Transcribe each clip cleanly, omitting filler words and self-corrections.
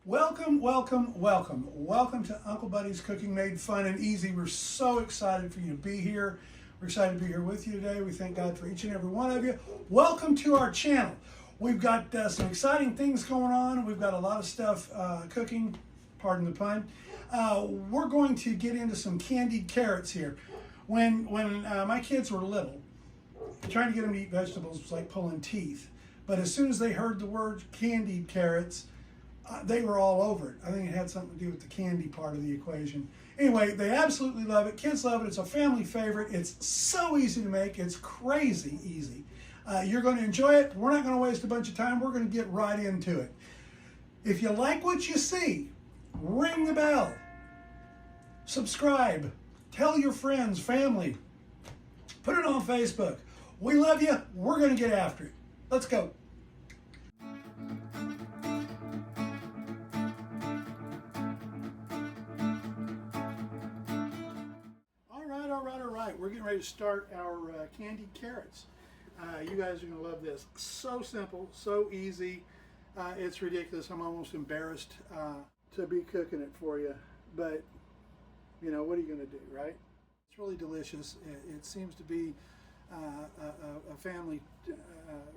Welcome, welcome, welcome. Welcome to Uncle Buddy's Cooking Made Fun and Easy. We're so excited for you to be here. We're excited to be here with you today. We thank God for each and every one of you. Welcome to our channel. We've got some exciting things going on. We've got a lot of stuff cooking, pardon the pun. We're going to get into some candied carrots here. When my kids were little, trying to get them to eat vegetables was like pulling teeth. But as soon as they heard the word candied carrots, they were all over it. I think it had something to do with the candy part of the equation. Anyway, they absolutely love it. Kids love it. It's a family favorite. It's so easy to make. It's crazy easy. You're going to enjoy it. We're not going to waste a bunch of time. We're going to get right into it. If you like what you see, ring the bell. Subscribe. Tell your friends, family. Put it on Facebook. We love you. We're going to get after it. Let's go. All right. We're getting ready to start our candied carrots. You guys are going to love this. So simple, so easy. It's ridiculous. I'm almost embarrassed to be cooking it for you. But, you know, what are you going to do, right? It's really delicious. It seems to be a family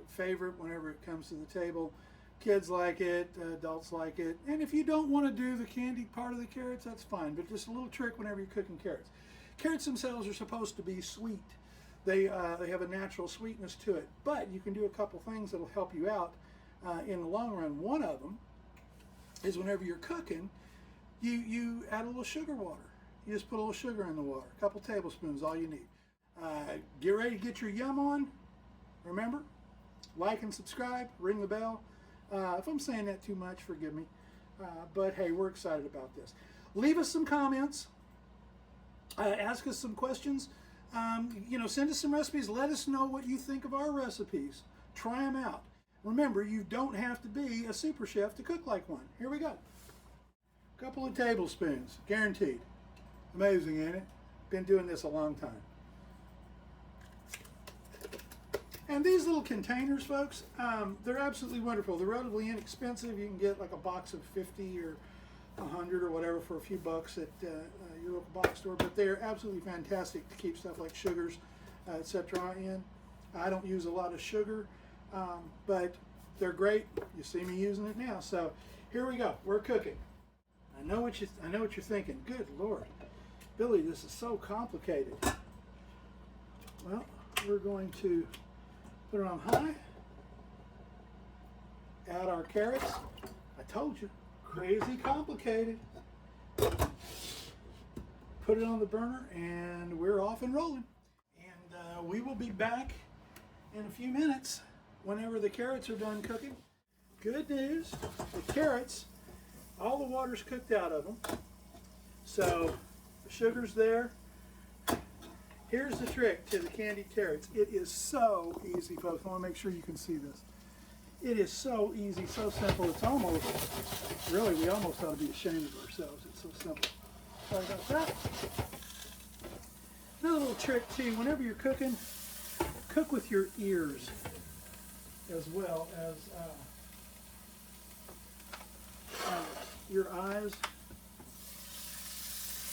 favorite whenever it comes to the table. Kids like it, adults like it. And if you don't want to do the candied part of the carrots, that's fine. But just a little trick whenever you're cooking carrots. Carrots themselves are supposed to be sweet. They have a natural sweetness to it. But you can do a couple things that'll help you out in the long run. One of them is whenever you're cooking, you add a little sugar water. You just put a little sugar in the water, a couple tablespoons, all you need. Get ready to get your yum on. Remember, like and subscribe, ring the bell. If I'm saying that too much, forgive me. But hey, we're excited about this. Leave us some comments. Ask us some questions. Send us some recipes. Let us know what you think of our recipes. Try them out. Remember, you don't have to be a super chef to cook like one. Here we go. A couple of tablespoons, guaranteed. Amazing, ain't it? Been doing this a long time. And these little containers, folks, they're absolutely wonderful. They're relatively inexpensive. You can get like a box of 50 or 100 or whatever for a few bucks at your local box store, but they're absolutely fantastic to keep stuff like sugars, etc. in. I don't use a lot of sugar, but they're great. You see me using it now. So here we go. We're cooking. I know what you're thinking. Good Lord, Billy, this is so complicated. Well, we're going to put it on high. Add our carrots. I told you. Crazy complicated. Put it on the burner and we're off and rolling. And we will be back in a few minutes whenever the carrots are done cooking. Good news, the carrots, all the water's cooked out of them. So the sugar's there. Here's the trick to the candied carrots. It is so easy, folks. I want to make sure you can see this. It is so easy, so simple. It's almost, really, we almost ought to be ashamed of ourselves. It's so simple. Sorry about that. Another little trick too, whenever you're cooking, cook with your ears as well as your eyes.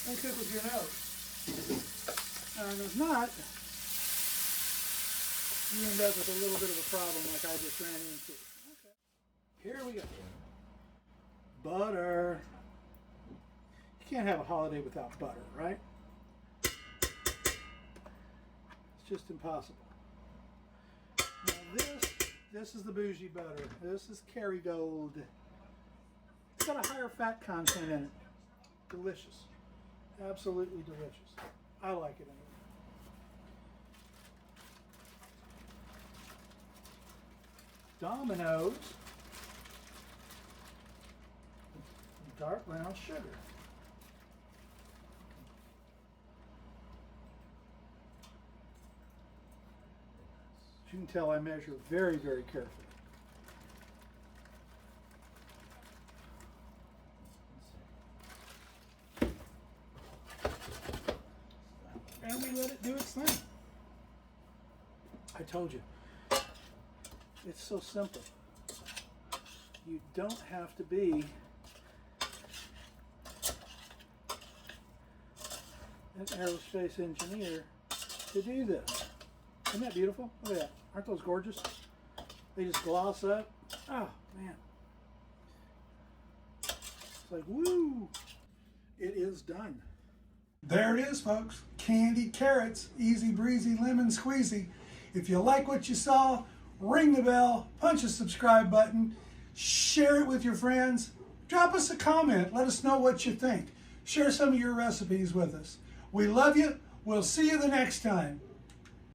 And cook with your nose. And if not, you end up with a little bit of a problem like I just ran into. Okay. Here we go. Butter. You can't have a holiday without butter, right? It's just impossible. Now this is the bougie butter. This is Kerrygold. It's got a higher fat content in it. Delicious. Absolutely delicious. I like it anyway. Domino's dark brown sugar. As you can tell, I measure very, very carefully. And we let it do its thing. I told you. It's so simple. You don't have to be an aerospace engineer to do this. Isn't that beautiful? Look at that. Aren't those gorgeous? They just gloss up. Oh, man. It's like, woo! It is done. There it is, folks. Candied carrots. Easy breezy lemon squeezy. If you like what you saw, ring the bell, punch the subscribe button, share it with your friends, drop us a comment, let us know what you think. Share some of your recipes with us. We love you. We'll see you the next time.